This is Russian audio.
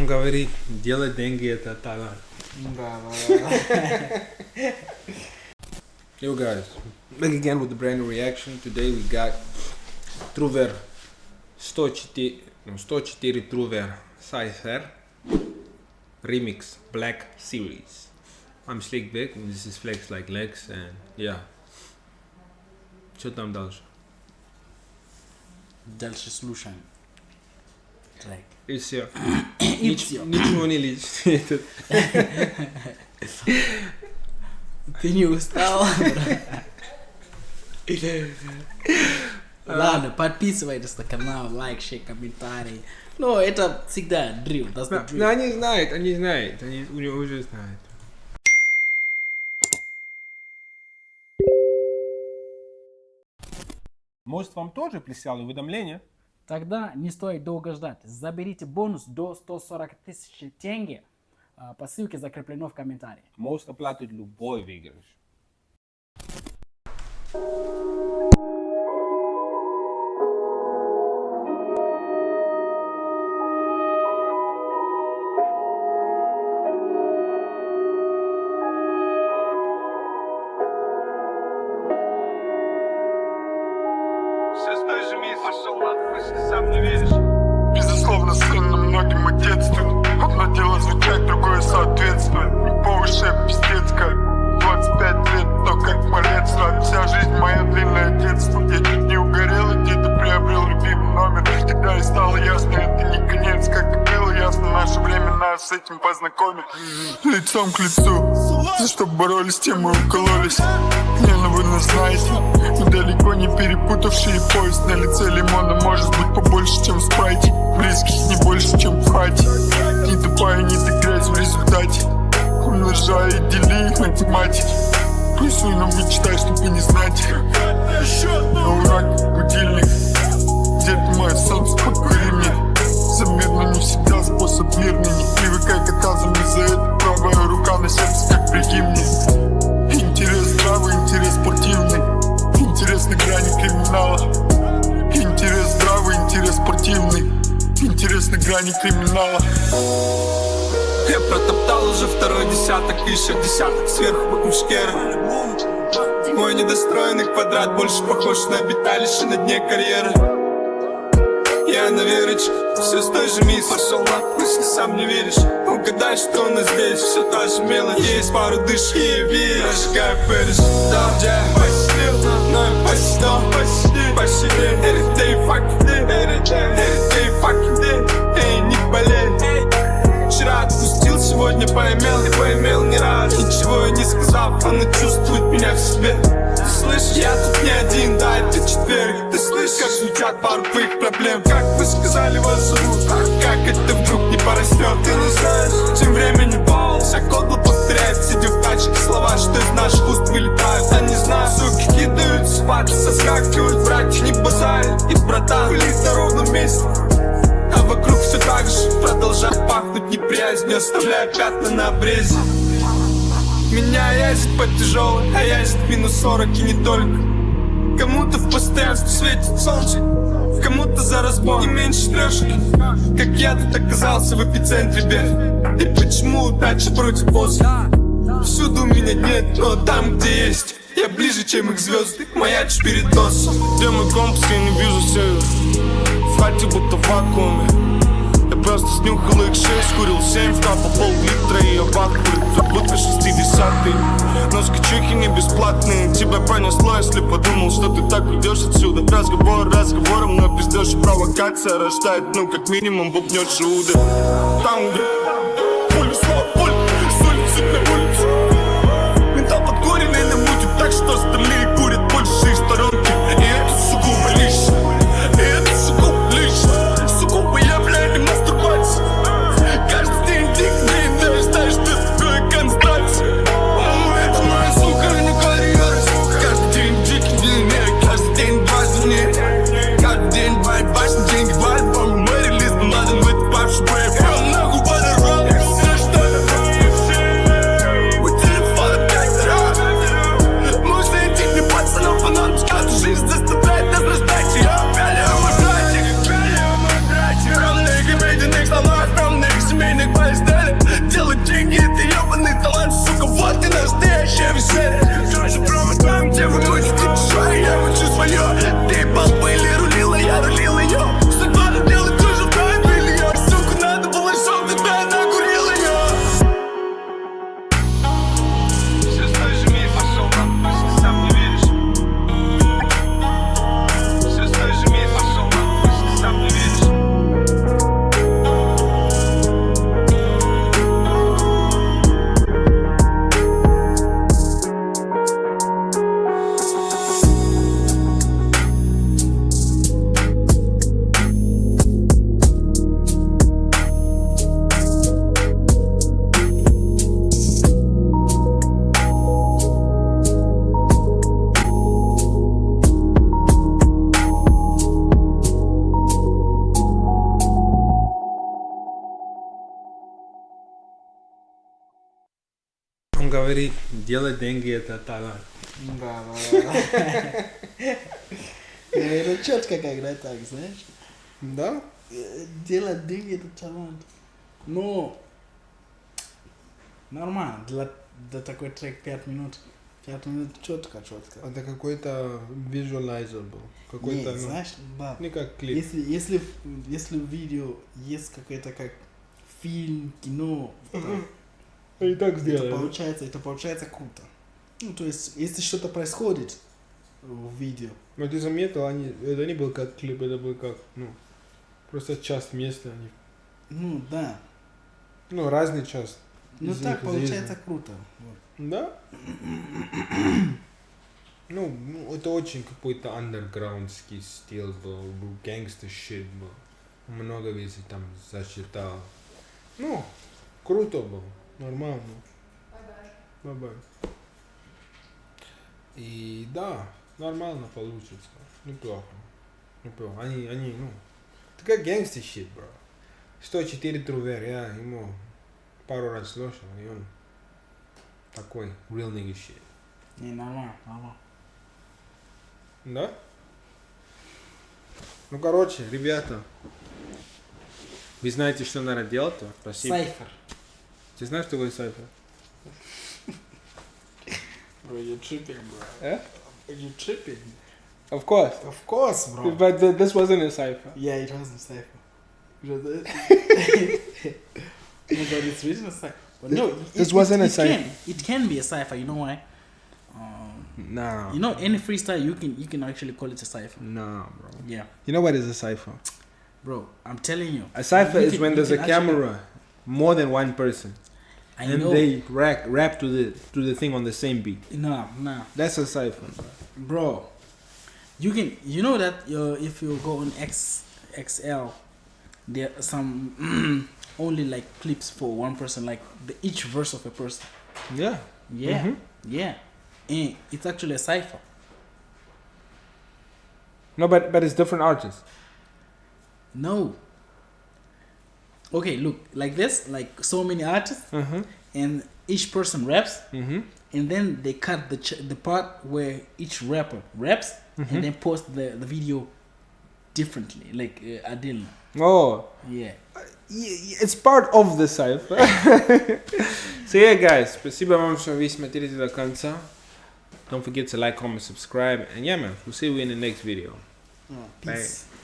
Он говорит, делать деньги это талант. Да. Yo guys, back again with the brand new reaction. Today we got Truver 104 Truver Size R Remix Black Series. I'm Slick Vic and this is Flex Like Lex and yeah. Что там дальше? Дальше слушаем трек. И все. И все. Ничего не лечит. Ты не устал? Ладно, подписывайтесь на канал, лайк, шер, комментарий. Но это всегда дрил. Но они знают, они уже знают. Может, вам тоже прислали уведомление? Тогда не стоит долго ждать. Заберите бонус до 140 тысяч тенге по ссылке, закреплено в комментарии. Может оплатить любой выигрыш. Все с той же мисс, пошел нахуй, если сам не веришь. Безусловно, сын на многим ответствует. Одно дело звучать, другое соответствует. По уши пиздец как 25 лет, то как малец рад. Вся жизнь моя длинное детство. Я чуть не угорел и где-то приобрел любимый номер. Тогда и стало ясно, это не конец. Как и было ясно, наше время нас с этим познакомит. Лицом к лицу, за что боролись, тем мы укололись. Не, ну вы нас знаете, мы далеко не перепутавшие поезд. На лице лимона может быть побольше, чем в спрайте. Близких не больше, чем в хате. Не тупая, не ты грязь в результате. Умножай и дели их математики. Плюсуй, но вычитай, чтобы не знать. На урак, будильник. Где-то мое солнце, покори мне. Замер, но не всегда способ мирный. Не привыкай к отказам из-за этого. Правая рука на сердце, как при гимне. Интерес здравый, интерес спортивный. Интерес на грани криминала. Интерес здравый, интерес спортивный. Интерес на грани криминала. Я протоптал уже второй десяток, еще десяток сверху бакушкера. Мой недостроенный квадрат больше похож на обиталище на дне карьеры. Я на верочке, все с той же мисс. Пошел нахуй, если сам не веришь. Угадай, что у нас здесь, все та же мелочь. Есть пару дышки и веер, зажигаю пэриш. Да, я посидел, но я посидел. Посидел, every day fucking day. Эй, не болей. Вчера отпустил, сегодня поимел, не поимел ни разу. Ничего я не сказал, она чувствует меня в себе. Ты слышишь, я тут не один, да, это четверг. Ты слышишь, как звучат пару твоих проблем. Как вы сказали, вас зовут, как это вдруг не порастет. Ты не знаешь, тем временем пол. Вся кодла повторяет, сидя в тачке, слова, что из наших уст вылетают. Они знают, суки кидают, спать соскакивают. Братья не базарят, и братан пылит на ровном месте. А вокруг все так же продолжает пахнуть неприязнью, оставляя пятна на обрезе. Меня язит по тяжелой, а язит минус 40 и не только. Кому-то в постоянстве светит солнце, кому-то за разбор не меньше трешки. Как я тут оказался в эпицентре бед. И почему удача против босса? Всюду меня нет, но там, где есть, я ближе, чем их звезды, маячу перед носом. Где мой компас, я не вижу север. В хате будто в вакууме. Я просто снюхал их 6, курил 7, вкапал пол-литра и я бахнул. Как будто 60-й. Но скачухи не бесплатные. Тебя пронесло, если подумал, что ты так уйдешь отсюда. Разговор разговором, но пиздешь и провокация рождает, ну как минимум бубнёт желудок. Там, где пулю, слово, пуль, с улицы на улицу. Ментал подкоренный на мутит, так что остальные курят больше из сторонки. И это сугубо лично. И это сугубо лично. Сугубо явление мастурбации. Каждый день дик, день, даже знаешь, что такое констанция. Это моя сука, а не карьера. Каждый день дикий день, каждый день дважды мне. Каждый день два ебашни, деньги два альбома. Мэри Лиз, Бен Ладен, в этот павший брэп. Я нахуй подорвал, все что ли. говорит, делать деньги это талант. Да. Это четко, когда так, знаешь. Да? Делать деньги это талант. Но нормально, для такой трек 5 минут. 5 минут четко. Это какой-то visualizer был. Какой-то, Не, знаешь, да. не как клип. Если в видео есть какой-то как фильм, кино, И так это получается круто. Ну, то есть, если что-то происходит в видео, Но ты заметил, это не был как клип, это был как, просто часть места. ну да. Разный час. Ну из так их получается жизни. круто. Вот. Да? Это очень какой-то андерграундский стиль был gangster shit был. Много вещей там зачитал. Круто был, нормально. Бай-бай. И да, нормально получится. Неплохо. Они, это как gangster shit, бро. 104 Трувер, я ему пару раз слушал, и он такой real nigga shit. Не, нормально. Да? Короче, ребята, вы знаете, что надо делать-то? Спасибо. Сайфер. Ты знаешь, что такое сайфер? Bro, you're tripping, bro. Eh? You're tripping. Of course. Of course, bro. But this wasn't a cipher. Yeah, it wasn't cypher. No, but it's written a cypher. But no, This wasn't a cypher. It can be a cypher. You know why? Nah. You know, any freestyle you can actually call it a cypher. Nah, bro. Yeah, You know what is a cipher? bro. I'm telling you. A cipher You is can- when you there's a can actually- camera, more than one person, I and know. they rap to the thing on the same beat. Nah. That's a cipher. Bro, you know that if you go on XL, there are some only like clips for one person, like each verse of a person. Yeah. Yeah, Mhm. yeah, and it's actually a cipher. No, but it's different artists. No. Okay, look, like this, like so many artists, and each person raps, and then they cut the part where each rapper raps, and then post the video differently, like Adil. Oh. Yeah. It's part of the cipher. So yeah, guys, спасибо вам, что вы смотрите до конца. Don't forget to like, comment, subscribe, and yeah, man, we'll see you in the next video. Peace. Bye.